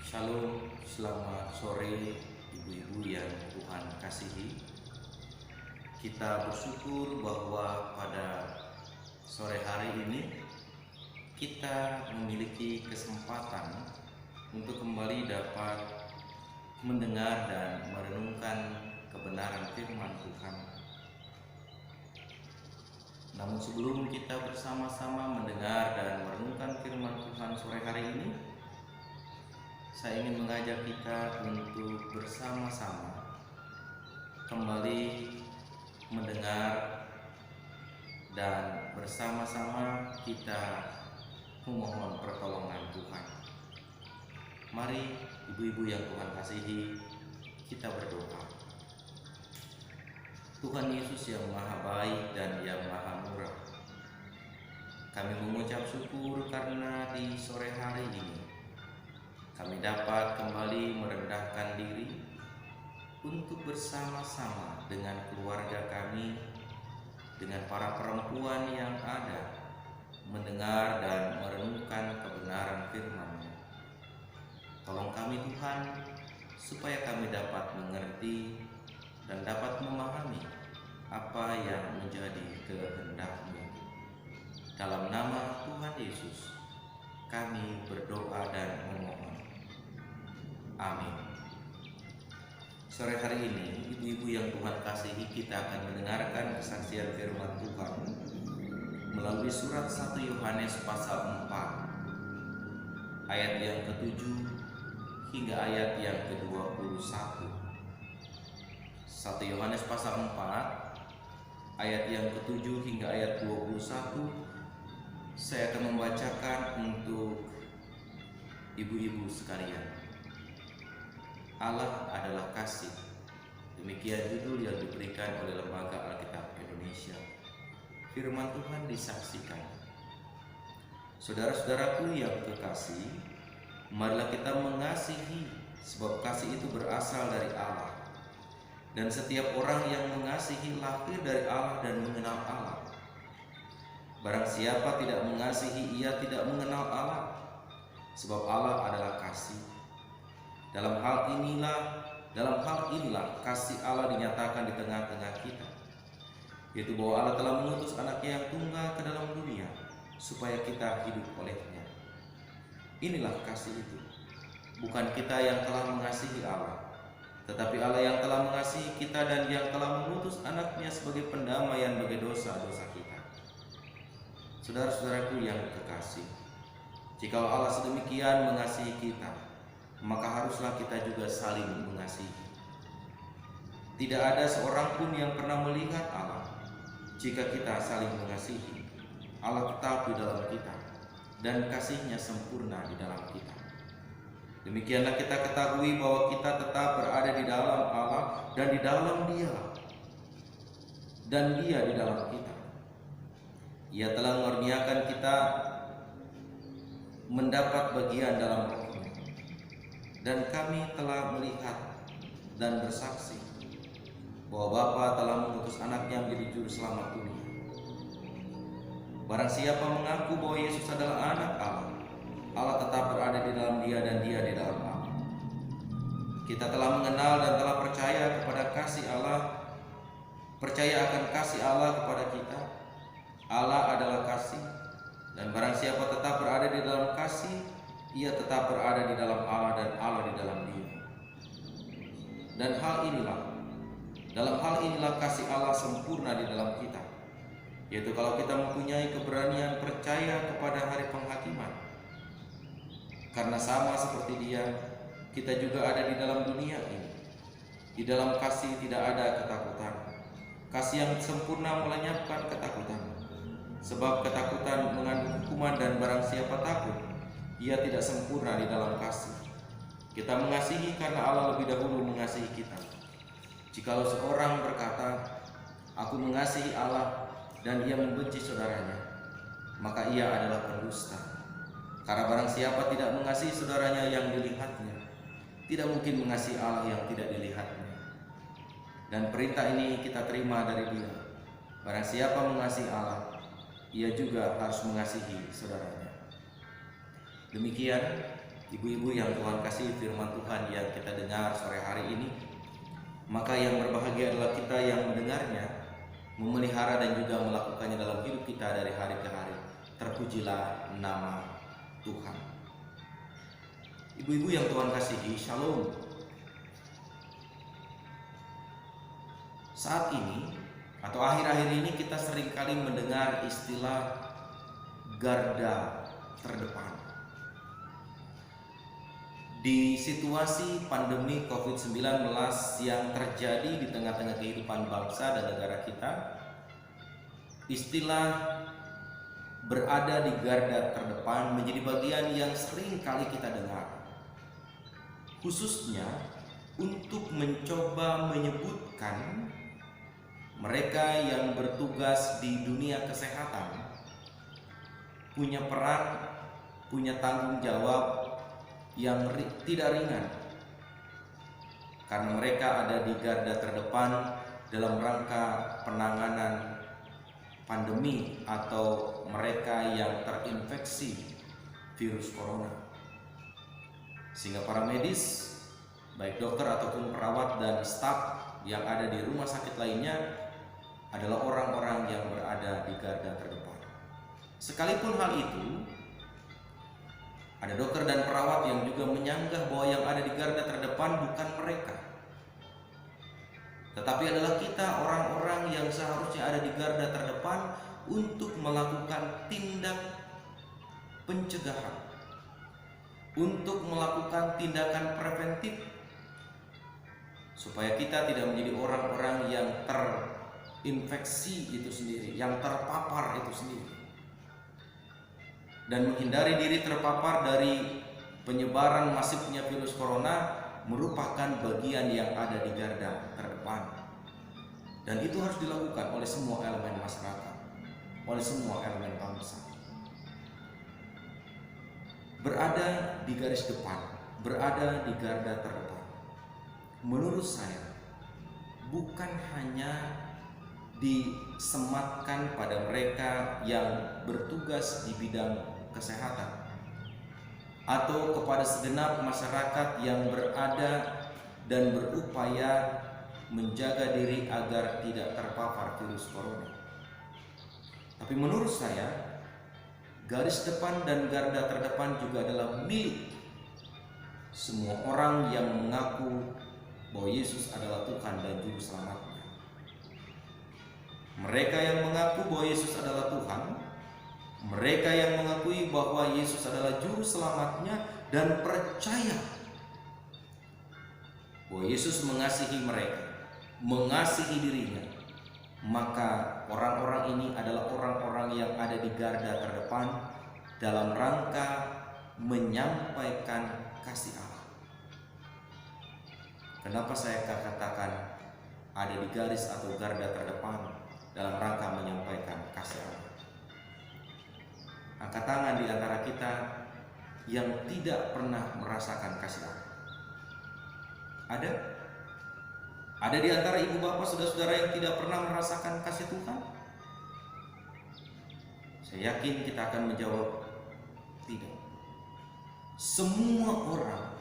Shalom, selamat sore ibu-ibu yang Tuhan kasihi. Kita bersyukur bahwa pada sore hari ini kita memiliki kesempatan untuk kembali dapat mendengar dan merenungkan kebenaran firman Tuhan. Namun sebelum kita bersama-sama mendengar dan merenungkan firman Tuhan sore hari ini, saya ingin mengajak kita untuk bersama-sama kembali mendengar dan bersama-sama kita memohon pertolongan Tuhan. Mari ibu-ibu yang Tuhan kasihi, kita berdoa. Tuhan Yesus yang maha baik dan yang maha murah, kami mengucap syukur karena di sore hari ini kami dapat kembali merendahkan diri untuk bersama-sama dengan keluarga kami, dengan para perempuan yang ada, mendengar dan merenungkan kebenaran firman-Mu. Tolong kami Tuhan, supaya kami dapat mengerti dan dapat memahami apa yang menjadi kehendak-Mu. Dalam nama Tuhan Yesus, kami berdoa dan memohon. Amin. Sore hari ini, ibu-ibu yang Tuhan kasihi, kita akan mendengarkan kesaksian firman Tuhan melalui surat 1 Yohanes pasal 4 ayat yang ke-7 hingga ayat yang ke-21. 1 Yohanes pasal 4 ayat yang ke-7 hingga ayat 21. Saya akan membacakan untuk ibu-ibu sekalian. Allah adalah kasih. Demikian judul yang diberikan oleh Lembaga Alkitab Indonesia. Firman Tuhan disaksikan. Saudara-saudaraku yang kekasih, marilah kita mengasihi, sebab kasih itu berasal dari Allah. Dan setiap orang yang mengasihi lahir dari Allah dan mengenal Allah. Barang siapa tidak mengasihi, ia tidak mengenal Allah, sebab Allah adalah kasih. Dalam hal inilah kasih Allah dinyatakan di tengah-tengah kita, yaitu bahwa Allah telah mengutus anaknya yang tunggal ke dalam dunia supaya kita hidup olehnya. Inilah kasih itu, bukan kita yang telah mengasihi Allah, tetapi Allah yang telah mengasihi kita dan yang telah mengutus anaknya sebagai pendamaian bagi dosa-dosa kita. Saudara-saudaraku yang kekasih, jika Allah sedemikian mengasihi kita, maka haruslah kita juga saling mengasihi. Tidak ada seorang pun yang pernah melihat Allah. Jika kita saling mengasihi, Allah tetap di dalam kita dan kasih-Nya sempurna di dalam kita. Demikianlah kita ketahui bahwa kita tetap berada di dalam Allah dan di dalam Dia, dan Dia di dalam kita. Ia telah mengaruniakan kita mendapat bagian dalam Roh-Nya. Dan kami telah melihat dan bersaksi bahwa Bapa telah mengutus anaknya menjadi juru selamat dunia. Barang siapa mengaku bahwa Yesus adalah anak Allah, Allah tetap berada di dalam Dia dan Dia di dalam Allah. Kita telah mengenal dan telah percaya kepada kasih Allah, percaya akan kasih Allah kepada kita. Allah adalah kasih, dan barang siapa tetap berada di dalam kasih, ia tetap berada di dalam Allah dan Allah di dalam Dia. Dan dalam hal inilah kasih Allah sempurna di dalam kita, yaitu kalau kita mempunyai keberanian percaya kepada hari penghakiman. Karena sama seperti Dia, kita juga ada di dalam dunia ini. Di dalam kasih tidak ada ketakutan. Kasih yang sempurna melenyapkan ketakutan, sebab ketakutan mengandung hukuman, dan barang siapa takut, ia tidak sempurna di dalam kasih. Kita mengasihi karena Allah lebih dahulu mengasihi kita. Jikalau seorang berkata, "Aku mengasihi Allah," dan ia membenci saudaranya, maka ia adalah pendusta. Karena barang siapa tidak mengasihi saudaranya yang dilihatnya, tidak mungkin mengasihi Allah yang tidak dilihatnya. Dan perintah ini kita terima dari Dia: barang siapa mengasihi Allah, ia juga harus mengasihi saudaranya. Demikian Ibu-ibu yang Tuhan kasih, firman Tuhan yang kita dengar sore hari ini, maka yang berbahagia adalah kita yang mendengarnya, memelihara dan juga melakukannya dalam hidup kita dari hari ke hari. Terpujilah nama Tuhan. Ibu-ibu yang Tuhan kasihi, Shalom. Saat ini atau akhir-akhir ini kita seringkali mendengar istilah garda terdepan. Di situasi pandemi COVID-19 yang terjadi di tengah-tengah kehidupan bangsa dan negara kita, istilah berada di garda terdepan menjadi bagian yang sering kali kita dengar, khususnya untuk mencoba menyebutkan mereka yang bertugas di dunia kesehatan punya peran, punya tanggung jawab yang tidak ringan, karena mereka ada di garda terdepan dalam rangka penanganan pandemi atau mereka yang terinfeksi virus corona. Sehingga para medis, baik dokter ataupun perawat dan staf yang ada di rumah sakit lainnya adalah orang-orang yang berada di garda terdepan. Sekalipun hal itu, ada dokter dan perawat yang juga menyanggah bahwa yang ada di garda terdepan bukan mereka, tetapi adalah kita, orang-orang yang seharusnya ada di garda terdepan untuk melakukan tindak pencegahan, untuk melakukan tindakan preventif, supaya kita tidak menjadi orang-orang yang terinfeksi itu sendiri, yang terpapar itu sendiri, dan menghindari diri terpapar dari penyebaran masifnya virus corona merupakan bagian yang ada di garda terdepan. Dan itu harus dilakukan oleh semua elemen masyarakat, oleh semua elemen bangsa. Berada di garis depan, berada di garda terdepan, menurut saya bukan hanya disematkan pada mereka yang bertugas di bidang kesehatan atau kepada segenap masyarakat yang berada dan berupaya menjaga diri agar tidak terpapar virus corona. Tapi menurut saya, garis depan dan garda terdepan juga adalah milik semua orang yang mengaku bahwa Yesus adalah Tuhan dan Juru Selamatnya. Mereka yang mengaku bahwa Yesus adalah Tuhan, mereka yang mengakui bahwa Yesus adalah Juru Selamatnya dan percaya bahwa Yesus mengasihi mereka, mengasihi dirinya, maka orang-orang ini adalah orang-orang yang ada di garda terdepan dalam rangka menyampaikan kasih Allah. Kenapa saya katakan ada di garis atau garda terdepan dalam rangka menyampaikan kasih Allah? Angkat tangan di antara kita yang tidak pernah merasakan kasih Allah. Ada? Ada di antara ibu bapak, saudara-saudara yang tidak pernah merasakan kasih Tuhan? Saya yakin kita akan menjawab tidak. Semua orang,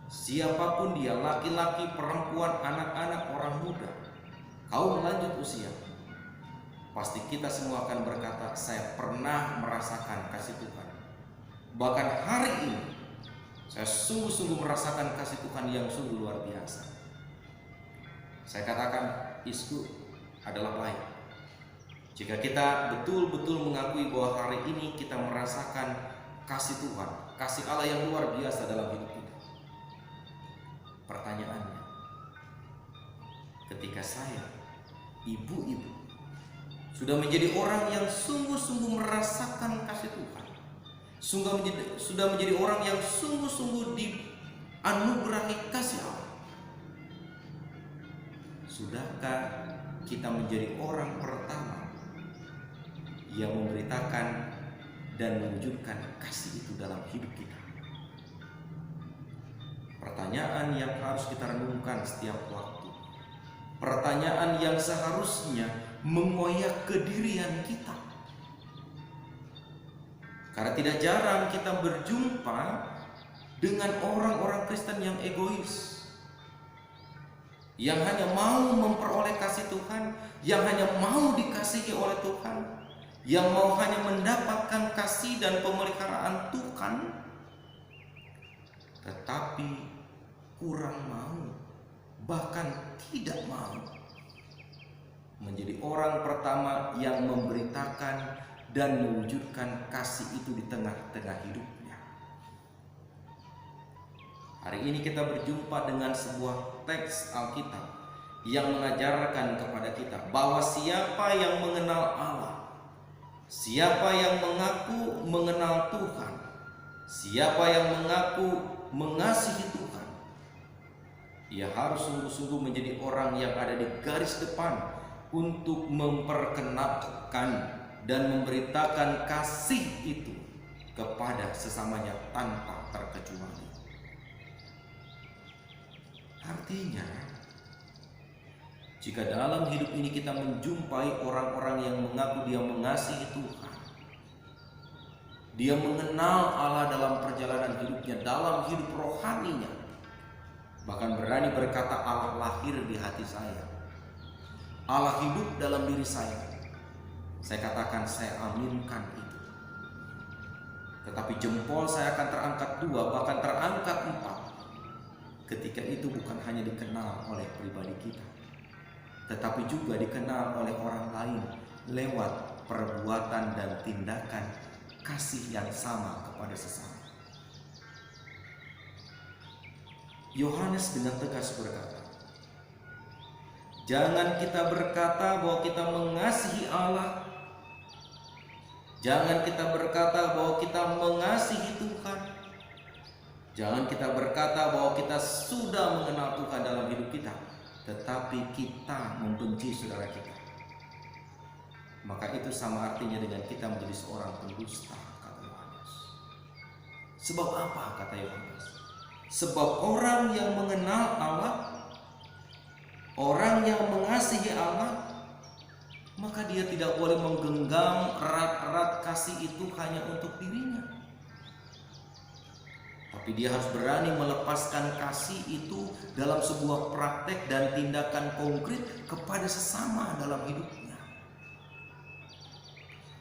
siapapun dia, laki-laki, perempuan, anak-anak, orang muda, kaum lanjut usia, pasti kita semua akan berkata, saya pernah merasakan kasih Tuhan. Bahkan hari ini saya sungguh-sungguh merasakan kasih Tuhan yang sungguh luar biasa. Saya katakan itu adalah baik jika kita betul-betul mengakui bahwa hari ini kita merasakan kasih Tuhan, kasih Allah yang luar biasa dalam hidup kita. Pertanyaannya, ketika saya, ibu-ibu, sudah menjadi orang yang sungguh-sungguh merasakan kasih Tuhan, sudah menjadi orang yang sungguh-sungguh dianugerahi kasih Allah, sudahkah kita menjadi orang pertama yang memberitakan dan mewujudkan kasih itu dalam hidup kita? Pertanyaan yang harus kita renungkan setiap waktu, pertanyaan yang seharusnya mengoyak kedirian kita. Karena tidak jarang kita berjumpa dengan orang-orang Kristen yang egois, yang hanya mau memperoleh kasih Tuhan, yang hanya mau dikasihi oleh Tuhan, yang mau hanya mendapatkan kasih dan pemeliharaan Tuhan, tetapi kurang mau, bahkan tidak mau menjadi orang pertama yang memberitakan dan mewujudkan kasih itu di tengah-tengah hidupnya. Hari ini kita berjumpa dengan sebuah teks Alkitab yang mengajarkan kepada kita bahwa siapa yang mengenal Allah, siapa yang mengaku mengenal Tuhan, siapa yang mengaku mengasihi Tuhan, ia harus sungguh-sungguh menjadi orang yang ada di garis depan untuk memperkenalkan dan memberitakan kasih itu kepada sesamanya tanpa terkecuali. Artinya, jika dalam hidup ini kita menjumpai orang-orang yang mengaku dia mengasihi Tuhan, dia mengenal Allah dalam perjalanan hidupnya, dalam hidup rohaninya, bahkan berani berkata Allah lahir di hati saya, Allah hidup dalam diri saya katakan saya aminkan itu. Tetapi jempol saya akan terangkat 2, bahkan terangkat 4 ketika itu bukan hanya dikenal oleh pribadi kita, tetapi juga dikenal oleh orang lain lewat perbuatan dan tindakan kasih yang sama kepada sesama. Yohanes dengan tegas berkata, jangan kita berkata bahwa kita mengasihi Allah, jangan kita berkata bahwa kita mengasihi Tuhan, jangan kita berkata bahwa kita sudah mengenal Tuhan dalam hidup kita, tetapi kita membenci saudara kita. Maka itu sama artinya dengan kita menjadi seorang pendusta, kata Yohanes. Sebab apa, kata Yohanes? Sebab orang yang mengenal Allah, orang yang mengasihi Allah, maka dia tidak boleh menggenggam erat-erat kasih itu hanya untuk dirinya, tapi dia harus berani melepaskan kasih itu dalam sebuah praktek dan tindakan konkret kepada sesama dalam hidupnya.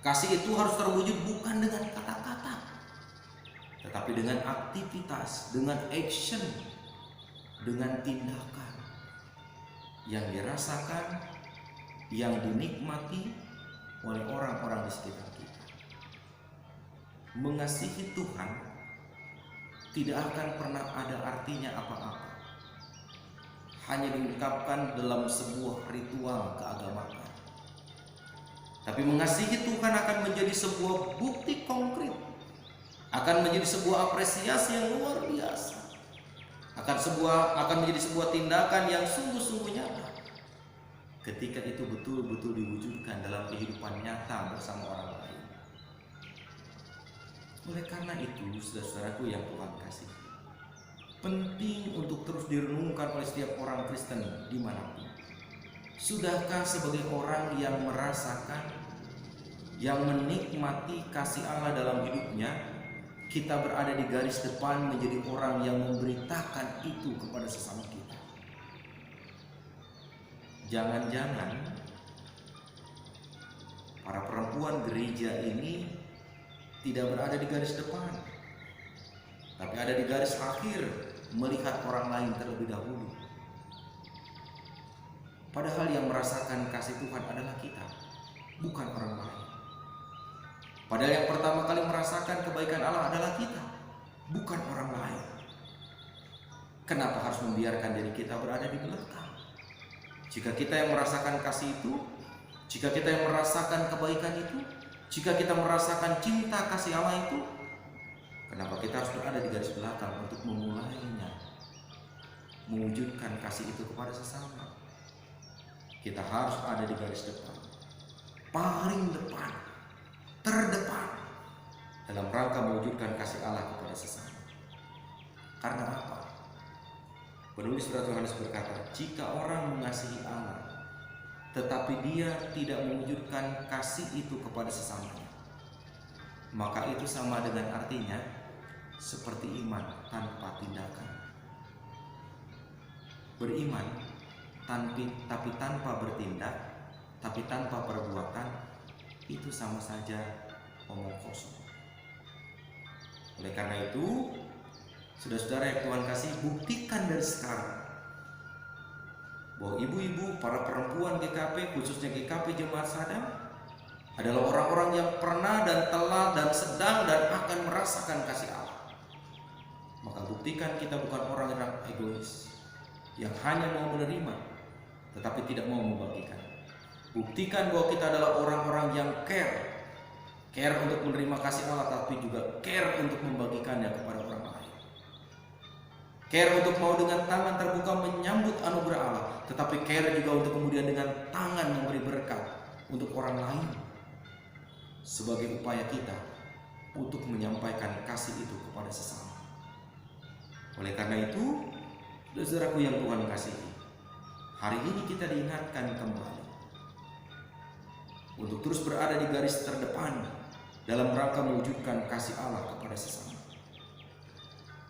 Kasih itu harus terwujud bukan dengan kata-kata, tetapi dengan aktivitas, dengan action, dengan tindakan yang dirasakan, yang dinikmati oleh orang-orang di sekitar kita. Mengasihi Tuhan tidak akan pernah ada artinya apa-apa, hanya diungkapkan dalam sebuah ritual keagamaan. Tapi mengasihi Tuhan akan menjadi sebuah bukti konkret, akan menjadi sebuah apresiasi yang luar biasa, akan menjadi sebuah tindakan yang sungguh-sungguh nyata ketika itu betul-betul diwujudkan dalam kehidupan nyata bersama orang lain. Oleh karena itu, saudara-saudaraku yang Tuhan kasih, penting untuk terus direnungkan oleh setiap orang Kristen dimanapun. Sudahkah sebagai orang yang merasakan, yang menikmati kasih Allah dalam hidupnya, kita berada di garis depan menjadi orang yang memberitakan itu kepada sesama kita? Jangan-jangan para perempuan gereja ini tidak berada di garis depan, tapi ada di garis akhir melihat orang lain terlebih dahulu. Padahal yang merasakan kasih Tuhan adalah kita, bukan orang lain. Padahal yang pertama kali merasakan kebaikan Allah adalah kita, bukan orang lain. Kenapa harus membiarkan diri kita berada di belakang? Jika kita yang merasakan kasih itu, jika kita yang merasakan kebaikan itu, jika kita merasakan cinta kasih Allah itu, kenapa kita harus berada di garis belakang untuk memulainya, mewujudkan kasih itu kepada sesama? Kita harus ada di garis depan, paling depan, terdepan, dalam rangka mewujudkan kasih Allah kepada sesama. Karena apa? Penulis surat Yohanes berkata, jika orang mengasihi Allah, tetapi dia tidak mewujudkan kasih itu kepada sesamanya, maka itu sama dengan artinya seperti iman tanpa tindakan. Beriman tapi tanpa bertindak, tapi tanpa perbuatan, itu sama saja omong kosong. Oleh karena itu, saudara-saudara yang Tuhan kasih, buktikan dari sekarang bahwa ibu-ibu, para perempuan GKP, khususnya GKP Jemaat Sadam, adalah orang-orang yang pernah dan telah dan sedang dan akan merasakan kasih Allah. Maka buktikan kita bukan orang yang egois, yang hanya mau menerima tetapi tidak mau membagikan. Buktikan bahwa kita adalah orang-orang yang care untuk menerima kasih Allah, tapi juga care untuk membagikannya kepada orang lain. Care untuk mau dengan tangan terbuka menyambut anugerah Allah, tetapi care juga untuk kemudian dengan tangan memberi berkat untuk orang lain, sebagai upaya kita untuk menyampaikan kasih itu kepada sesama. Oleh karena itu, saudaraku yang Tuhan kasihi, hari ini kita diingatkan kembali untuk terus berada di garis terdepan dalam rangka mewujudkan kasih Allah kepada sesama.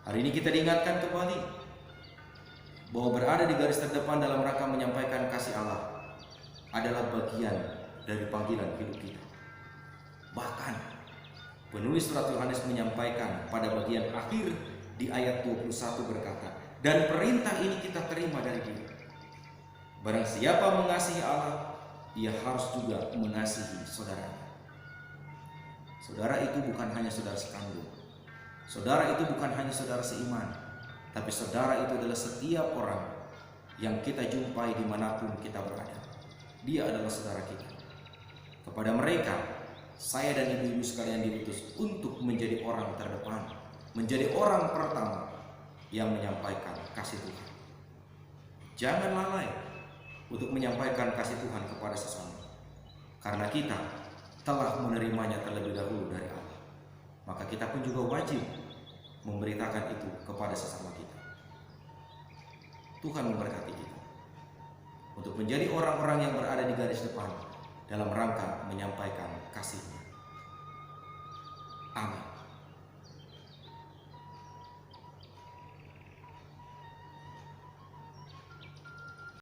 Hari ini kita diingatkan kembali bahwa berada di garis terdepan dalam rangka menyampaikan kasih Allah adalah bagian dari panggilan hidup kita. Bahkan penulis surat Yohanes menyampaikan pada bagian akhir di ayat 21 berkata, dan perintah ini kita terima dari Dia, barang siapa mengasihi Allah, ia harus juga mengasihi saudaranya. Saudara itu bukan hanya saudara sekandung, saudara itu bukan hanya saudara seiman, tapi saudara itu adalah setiap orang yang kita jumpai dimanapun kita berada. Dia adalah saudara kita. Kepada mereka, saya dan ibu-ibu sekalian diutus untuk menjadi orang terdepan, menjadi orang pertama yang menyampaikan kasih Tuhan. Jangan lalai untuk menyampaikan kasih Tuhan kepada sesama, karena kita telah menerimanya terlebih dahulu dari Allah. Maka kita pun juga wajib memberitakan itu kepada sesama kita. Tuhan memberkati kita untuk menjadi orang-orang yang berada di garis depan dalam rangka menyampaikan kasih-Nya. Amin.